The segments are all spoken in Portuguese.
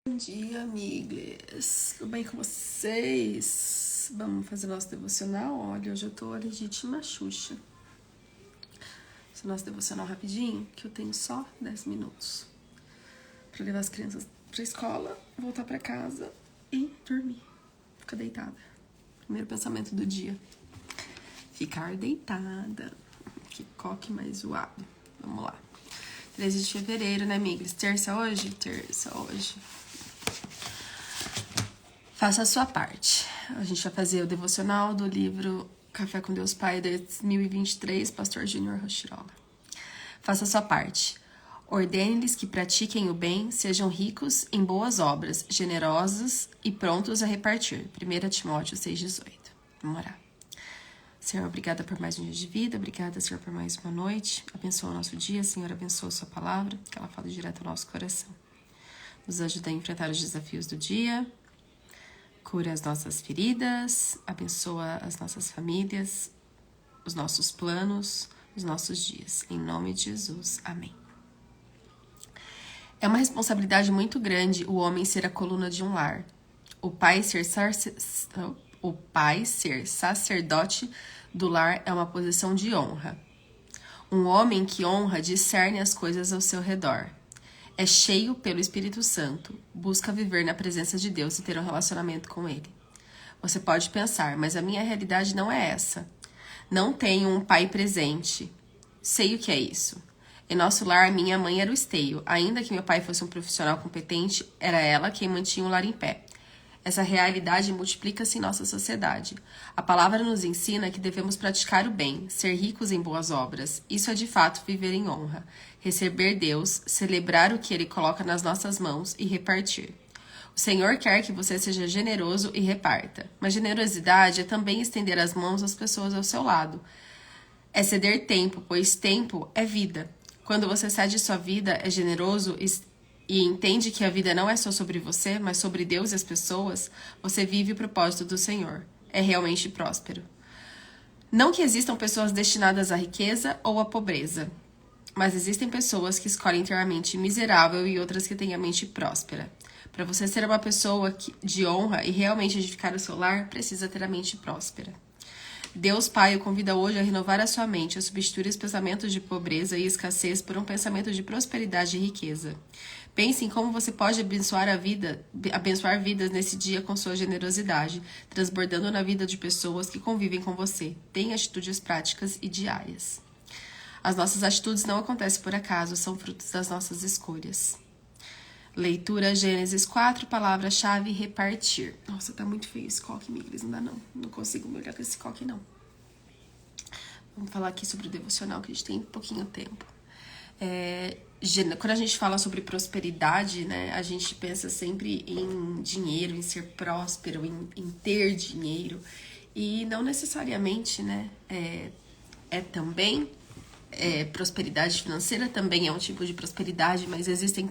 Bom dia, amigas. Tudo bem com vocês? Vamos fazer nosso devocional? Olha, hoje eu tô a legítima Xuxa. Esse nosso devocional rapidinho, que eu tenho só 10 minutos pra levar as crianças pra escola, voltar pra casa e dormir. Ficar deitada. Primeiro pensamento do dia. Ficar deitada. Que coque mais zoado. Vamos lá. 13 de fevereiro, né, amigas? Terça hoje? Terça hoje. Faça a sua parte. A gente vai fazer o devocional do livro Café com Deus Pai 2023, Pastor Júnior Rochirola. Faça a sua parte. Ordene-lhes que pratiquem o bem, sejam ricos em boas obras, generosos e prontos a repartir. 1 Timóteo 6,18. Vamos orar. Senhor, obrigada por mais um dia de vida. Obrigada, Senhor, por mais uma noite. Abençoa o nosso dia. Senhor, abençoa a sua palavra, que ela fala direto ao nosso coração. Nos ajuda a enfrentar os desafios do dia. Cura as nossas feridas, abençoa as nossas famílias, os nossos planos, os nossos dias. Em nome de Jesus. Amém. É uma responsabilidade muito grande o homem ser a coluna de um lar. O pai ser sacerdote do lar é uma posição de honra. Um homem que honra discerne as coisas ao seu redor. É cheio pelo Espírito Santo, busca viver na presença de Deus e ter um relacionamento com Ele. Você pode pensar, mas a minha realidade não é essa. Não tenho um pai presente. Sei o que é isso. Em nosso lar, minha mãe era o esteio. Ainda que meu pai fosse um profissional competente, era ela quem mantinha o lar em pé. Essa realidade multiplica-se em nossa sociedade. A palavra nos ensina que devemos praticar o bem, ser ricos em boas obras. Isso é de fato viver em honra. Receber Deus, celebrar o que Ele coloca nas nossas mãos e repartir. O Senhor quer que você seja generoso e reparta. Mas generosidade é também estender as mãos às pessoas ao seu lado. É ceder tempo, pois tempo é vida. Quando você cede sua vida, é generoso e entende que a vida não é só sobre você, mas sobre Deus e as pessoas, você vive o propósito do Senhor. É realmente próspero. Não que existam pessoas destinadas à riqueza ou à pobreza, mas existem pessoas que escolhem ter a mente miserável e outras que têm a mente próspera. Para você ser uma pessoa de honra e realmente edificar o seu lar, precisa ter a mente próspera. Deus Pai o convida hoje a renovar a sua mente, a substituir os pensamentos de pobreza e escassez por um pensamento de prosperidade e riqueza. Pense em como você pode abençoar vidas nesse dia com sua generosidade, transbordando na vida de pessoas que convivem com você. Tenha atitudes práticas e diárias. As nossas atitudes não acontecem por acaso, são frutos das nossas escolhas. Leitura Gênesis 4, palavra-chave, repartir. Nossa, tá muito feio esse coque, Miglis, não dá não. Não consigo me olhar com esse coque, não. Vamos falar aqui sobre o devocional, que a gente tem pouquinho tempo. Quando a gente fala sobre prosperidade, né, a gente pensa sempre em dinheiro, em ser próspero, em ter dinheiro. E não necessariamente, né, também... prosperidade financeira também é um tipo de prosperidade, mas existe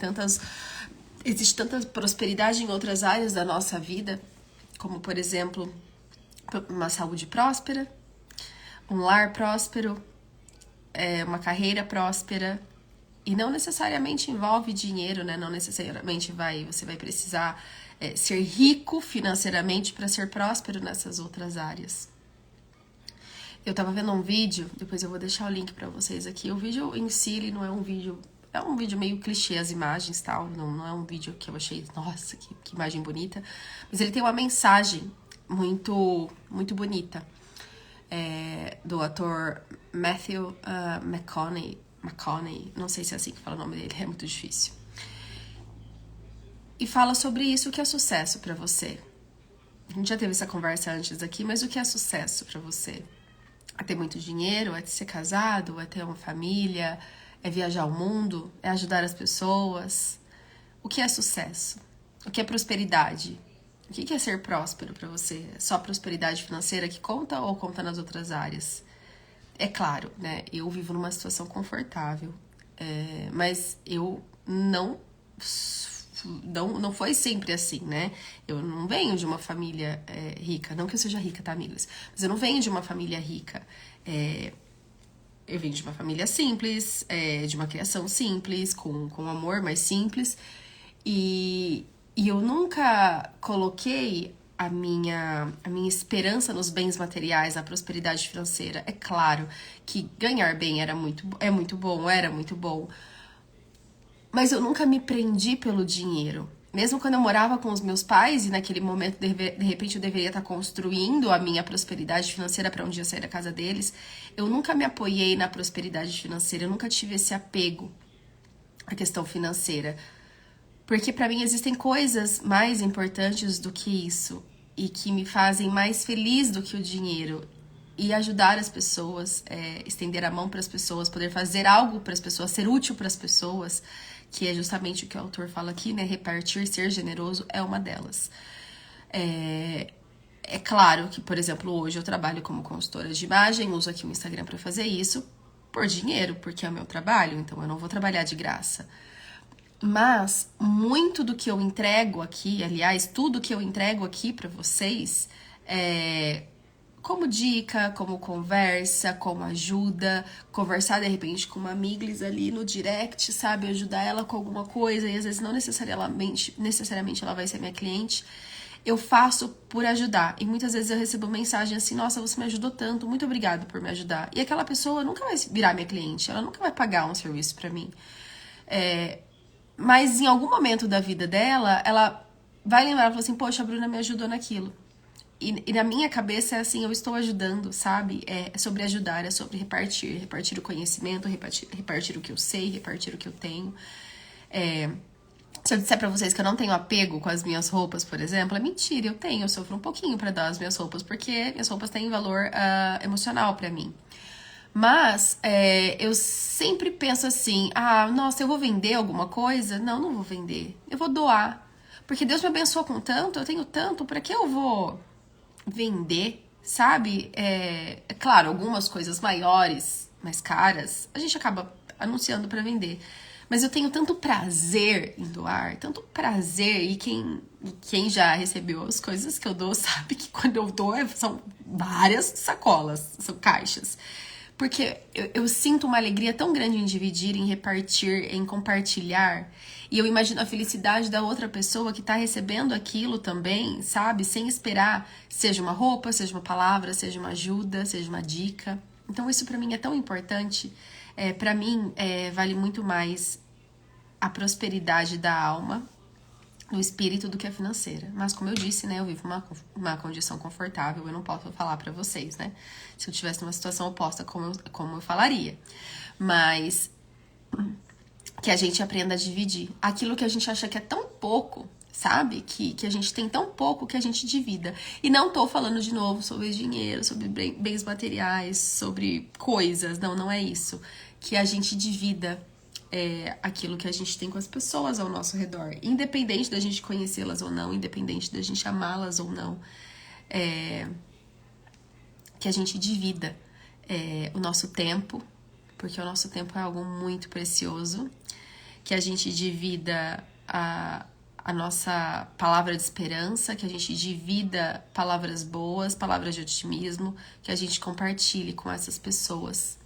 tanta prosperidade em outras áreas da nossa vida, como, por exemplo, uma saúde próspera, um lar próspero, uma carreira próspera, e não necessariamente envolve dinheiro, né? Não necessariamente você vai precisar ser rico financeiramente para ser próspero nessas outras áreas. Eu tava vendo um vídeo, depois eu vou deixar o link pra vocês aqui. O vídeo em si, ele não é um vídeo... É um vídeo meio clichê, as imagens e tal. Não é um vídeo que eu achei, nossa, que imagem bonita. Mas ele tem uma mensagem muito, muito bonita. Do ator Matthew McConaughey. Não sei se é assim que fala o nome dele, é muito difícil. E fala sobre isso, o que é sucesso pra você. A gente já teve essa conversa antes aqui, mas o que é sucesso pra você? É ter muito dinheiro, é ser casado, é ter uma família, é viajar o mundo, é ajudar as pessoas. O que é sucesso? O que é prosperidade? O que é ser próspero para você? É só prosperidade financeira que conta ou conta nas outras áreas? É claro, né? Eu vivo numa situação confortável, mas eu não foi sempre assim, né? Eu não venho de uma família rica. Não que eu seja rica, tá, amigos? Mas eu não venho de uma família rica. Eu venho de uma família simples, de uma criação simples, com amor, mas simples. E nunca coloquei a minha esperança nos bens materiais, na prosperidade financeira. É claro que ganhar bem era muito bom. Mas eu nunca me prendi pelo dinheiro. Mesmo quando eu morava com os meus pais e naquele momento, de repente, eu deveria estar construindo a minha prosperidade financeira para um dia sair da casa deles, eu nunca me apoiei na prosperidade financeira, eu nunca tive esse apego à questão financeira. Porque para mim existem coisas mais importantes do que isso e que me fazem mais feliz do que o dinheiro. E ajudar as pessoas, estender a mão para as pessoas, poder fazer algo para as pessoas, ser útil para as pessoas, que é justamente o que o autor fala aqui, né? Repartir, ser generoso é uma delas. É claro que, por exemplo, hoje eu trabalho como consultora de imagem, uso aqui o Instagram para fazer isso por dinheiro, porque é o meu trabalho, então eu não vou trabalhar de graça. Mas muito do que eu entrego aqui, aliás, tudo que eu entrego aqui para vocês, como dica, como conversa, como ajuda, conversar de repente com uma amiglis ali no direct, sabe? Ajudar ela com alguma coisa, e às vezes não necessariamente ela vai ser minha cliente. Eu faço por ajudar. E muitas vezes eu recebo mensagem assim, nossa, você me ajudou tanto, muito obrigada por me ajudar. E aquela pessoa nunca vai virar minha cliente, ela nunca vai pagar um serviço pra mim. Mas em algum momento da vida dela, ela vai lembrar e falar assim, poxa, a Bruna me ajudou naquilo. E na minha cabeça é assim, eu estou ajudando, sabe? É sobre ajudar, é sobre repartir. Repartir o conhecimento, repartir o que eu sei, repartir o que eu tenho. Se eu disser pra vocês que eu não tenho apego com as minhas roupas, por exemplo, é mentira, eu tenho. Eu sofro um pouquinho pra dar as minhas roupas, porque minhas roupas têm valor emocional pra mim. Mas eu sempre penso assim, nossa, eu vou vender alguma coisa? Não vou vender. Eu vou doar. Porque Deus me abençoou com tanto, eu tenho tanto, pra que eu vou vender, sabe? É claro, algumas coisas maiores, mais caras, a gente acaba anunciando pra vender. Mas eu tenho tanto prazer em doar, tanto prazer, e quem já recebeu as coisas que eu dou sabe que quando eu dou são várias sacolas, são caixas. Porque eu sinto uma alegria tão grande em dividir, em repartir, em compartilhar. E eu imagino a felicidade da outra pessoa que tá recebendo aquilo também, sabe? Sem esperar, seja uma roupa, seja uma palavra, seja uma ajuda, seja uma dica. Então isso pra mim é tão importante. Pra mim, vale muito mais a prosperidade da alma, do espírito, do que a financeira. Mas como eu disse, né, eu vivo uma condição confortável, eu não posso falar pra vocês, né? Se eu tivesse numa situação oposta, como eu falaria. Mas que a gente aprenda a dividir. Aquilo que a gente acha que é tão pouco, sabe? Que a gente tem tão pouco que a gente divida. E não tô falando de novo sobre dinheiro, sobre bens materiais, sobre coisas. Não é isso. Que a gente divida aquilo que a gente tem com as pessoas ao nosso redor. Independente da gente conhecê-las ou não, independente da gente amá-las ou não. Que a gente divida o nosso tempo, porque o nosso tempo é algo muito precioso. Que a gente divida a nossa palavra de esperança, que a gente divida palavras boas, palavras de otimismo, que a gente compartilhe com essas pessoas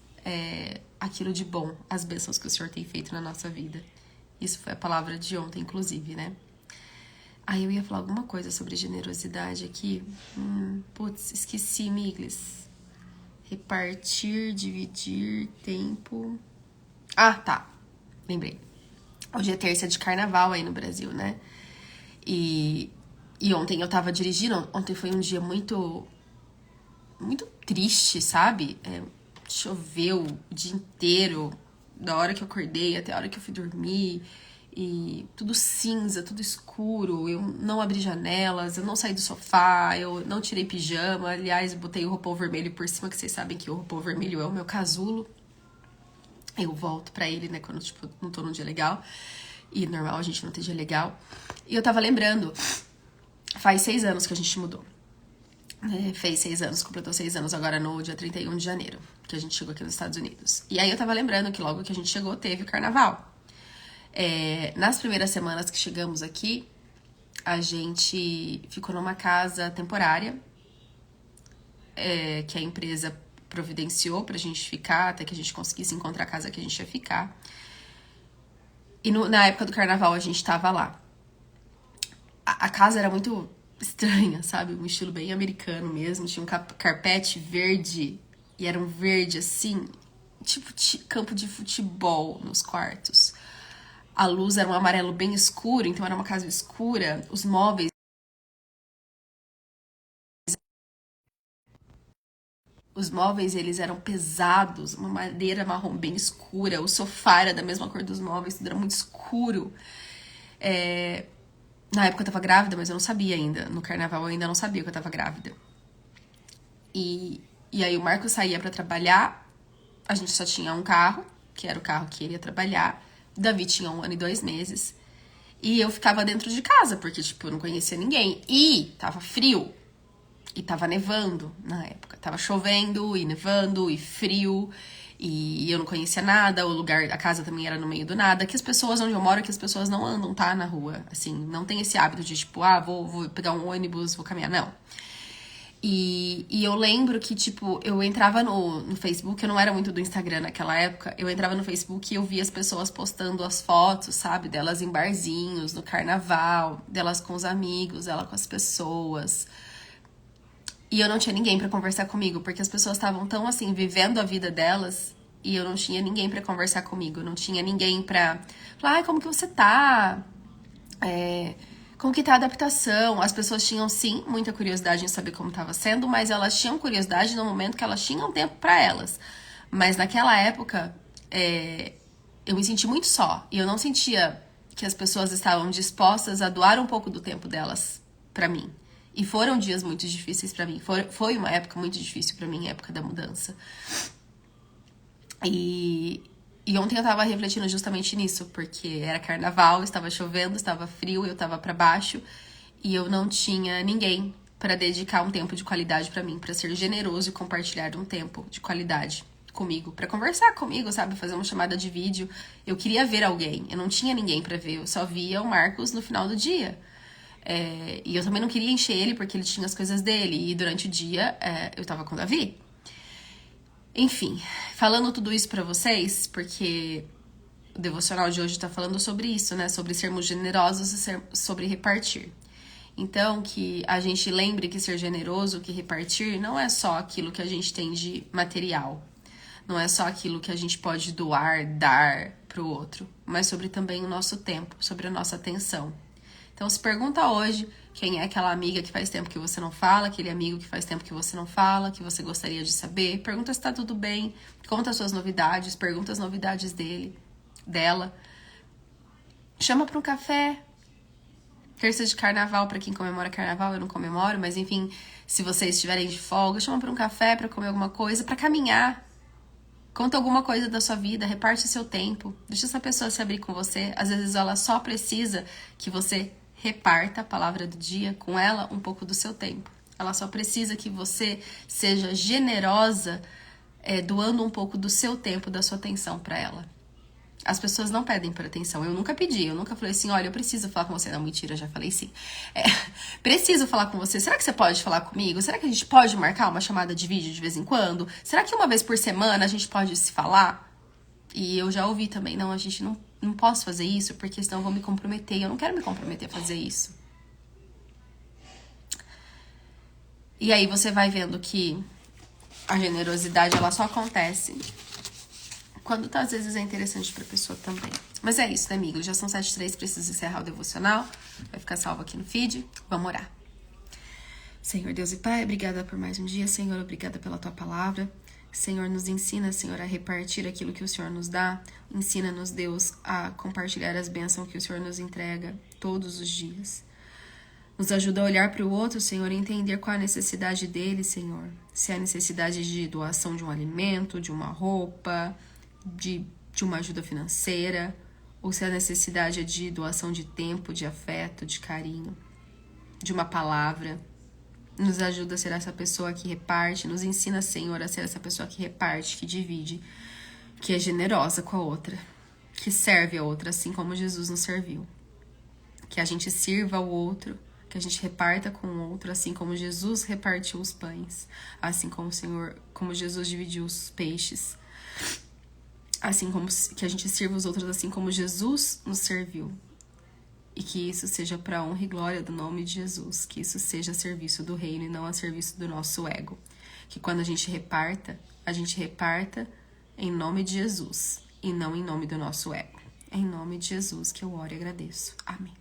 aquilo de bom, as bênçãos que o Senhor tem feito na nossa vida. Isso foi a palavra de ontem, inclusive, né? Aí eu ia falar alguma coisa sobre generosidade aqui. Putz, esqueci, Miglis. Repartir, dividir, tempo... tá. Lembrei. Hoje é terça de carnaval aí no Brasil, né? E ontem eu tava dirigindo. Ontem foi um dia muito triste, sabe? Choveu o dia inteiro, da hora que eu acordei até a hora que eu fui dormir. E tudo cinza, tudo escuro. Eu não abri janelas, eu não saí do sofá, eu não tirei pijama. Aliás, eu botei o roupão vermelho por cima, que vocês sabem que o roupão vermelho é o meu casulo. Eu volto pra ele, né, quando, não tô num dia legal. E normal a gente não ter dia legal. E eu tava lembrando, faz 6 anos que a gente mudou. Fez 6 anos, completou 6 anos agora no dia 31 de janeiro, que a gente chegou aqui nos Estados Unidos. E aí eu tava lembrando que logo que a gente chegou, teve o carnaval. Nas primeiras semanas que chegamos aqui, a gente ficou numa casa temporária, que a empresa providenciou pra gente ficar, até que a gente conseguisse encontrar a casa que a gente ia ficar. E na época do carnaval a gente tava lá. A casa era muito estranha, sabe? Um estilo bem americano mesmo. Tinha um carpete verde. E era um verde assim, tipo campo de futebol nos quartos. A luz era um amarelo bem escuro, então era uma casa escura. Os móveis, eles eram pesados, uma madeira marrom bem escura. O sofá era da mesma cor dos móveis, tudo era muito escuro. Na época eu tava grávida, mas eu não sabia ainda. No carnaval eu ainda não sabia que eu tava grávida. E aí o Marcos saía pra trabalhar, a gente só tinha um carro, que era o carro que ele ia trabalhar. O Davi tinha 1 ano e 2 meses. E eu ficava dentro de casa, porque, tipo, eu não conhecia ninguém. E tava frio. E tava nevando na época. Tava chovendo e nevando e frio. E eu não conhecia nada. O lugar, a casa também era no meio do nada. Que as pessoas, onde eu moro, que as pessoas não andam, tá? Na rua. Assim, não tem esse hábito de, tipo, vou pegar um ônibus, vou caminhar. Não. E eu lembro que, tipo, eu entrava no Facebook, eu não era muito do Instagram naquela época, eu entrava no Facebook e eu via as pessoas postando as fotos, sabe? Delas em barzinhos, no carnaval, delas com os amigos, ela com as pessoas. E eu não tinha ninguém pra conversar comigo, porque as pessoas estavam tão, assim, vivendo a vida delas e eu não tinha ninguém pra conversar comigo. Eu não tinha ninguém pra falar, ai, como que você tá? Como que tá a adaptação? As pessoas tinham, sim, muita curiosidade em saber como estava sendo, mas elas tinham curiosidade no momento que elas tinham tempo para elas. Mas naquela época, eu me senti muito só. E eu não sentia que as pessoas estavam dispostas a doar um pouco do tempo delas para mim. E foram dias muito difíceis para mim. Foi uma época muito difícil para mim, a época da mudança. E ontem eu tava refletindo justamente nisso, porque era carnaval, estava chovendo, estava frio, eu tava pra baixo e eu não tinha ninguém pra dedicar um tempo de qualidade pra mim, pra ser generoso e compartilhar um tempo de qualidade comigo, pra conversar comigo, sabe, fazer uma chamada de vídeo. Eu queria ver alguém, eu não tinha ninguém pra ver, eu só via o Marcos no final do dia. E eu também não queria encher ele porque ele tinha as coisas dele, e durante o dia eu tava com o Davi. Enfim, falando tudo isso pra vocês, porque o devocional de hoje tá falando sobre isso, né? Sobre sermos generosos e sobre repartir. Então, que a gente lembre que ser generoso, que repartir, não é só aquilo que a gente tem de material. Não é só aquilo que a gente pode doar, dar pro outro. Mas sobre também o nosso tempo, sobre a nossa atenção. Então, se pergunta hoje quem é aquela amiga que faz tempo que você não fala, aquele amigo que faz tempo que você não fala, que você gostaria de saber. Pergunta se tá tudo bem, conta as suas novidades, pergunta as novidades dela. Chama pra um café. Terça de carnaval, pra quem comemora carnaval, eu não comemoro, mas enfim, se vocês estiverem de folga, chama pra um café, pra comer alguma coisa, pra caminhar. Conta alguma coisa da sua vida, reparte o seu tempo. Deixa essa pessoa se abrir com você. Às vezes ela só precisa que você reparta a palavra do dia com ela um pouco do seu tempo. Ela só precisa que você seja generosa, doando um pouco do seu tempo, da sua atenção para ela. As pessoas não pedem por atenção. Eu nunca pedi, eu nunca falei assim, olha, eu preciso falar com você. Não, mentira, eu já falei sim. Preciso falar com você. Será que você pode falar comigo? Será que a gente pode marcar uma chamada de vídeo de vez em quando? Será que uma vez por semana a gente pode se falar? E eu já ouvi também, não, a gente não posso fazer isso, porque senão eu vou me comprometer. Eu não quero me comprometer a fazer isso. E aí você vai vendo que a generosidade, ela só acontece quando tá, às vezes é interessante pra pessoa também. Mas é isso, né, amigo? Já são 7h03, preciso encerrar o devocional. Vai ficar salvo aqui no feed. Vamos orar. Senhor Deus e Pai, obrigada por mais um dia. Senhor, obrigada pela Tua palavra. Senhor, nos ensina, Senhor, a repartir aquilo que o Senhor nos dá. Ensina-nos, Deus, a compartilhar as bênçãos que o Senhor nos entrega todos os dias. Nos ajuda a olhar para o outro, Senhor, e entender qual a necessidade dele, Senhor. Se é a necessidade de doação de um alimento, de uma roupa, de uma ajuda financeira, ou se a necessidade é de doação de tempo, de afeto, de carinho, de uma palavra. Nos ajuda a ser essa pessoa que reparte, nos ensina, Senhor, a ser essa pessoa que reparte, que divide, que é generosa com a outra, que serve a outra, assim como Jesus nos serviu. Que a gente sirva o outro, que a gente reparta com o outro, assim como Jesus repartiu os pães, assim como o Senhor, como Jesus dividiu os peixes. Assim como que a gente sirva os outros assim como Jesus nos serviu. E que isso seja para honra e glória do nome de Jesus. Que isso seja a serviço do reino e não a serviço do nosso ego. Que quando a gente reparta em nome de Jesus e não em nome do nosso ego. Em nome de Jesus que eu oro e agradeço. Amém.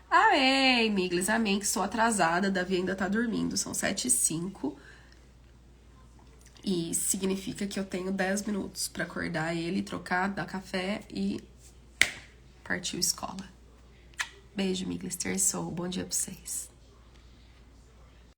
Amém, Miglis. Amém, que estou atrasada. Davi ainda tá dormindo. São 7h05. E significa que eu tenho 10 minutos para acordar ele, trocar, dar café e partiu escola. Beijo, Miglis. Terçou. Bom dia pra vocês.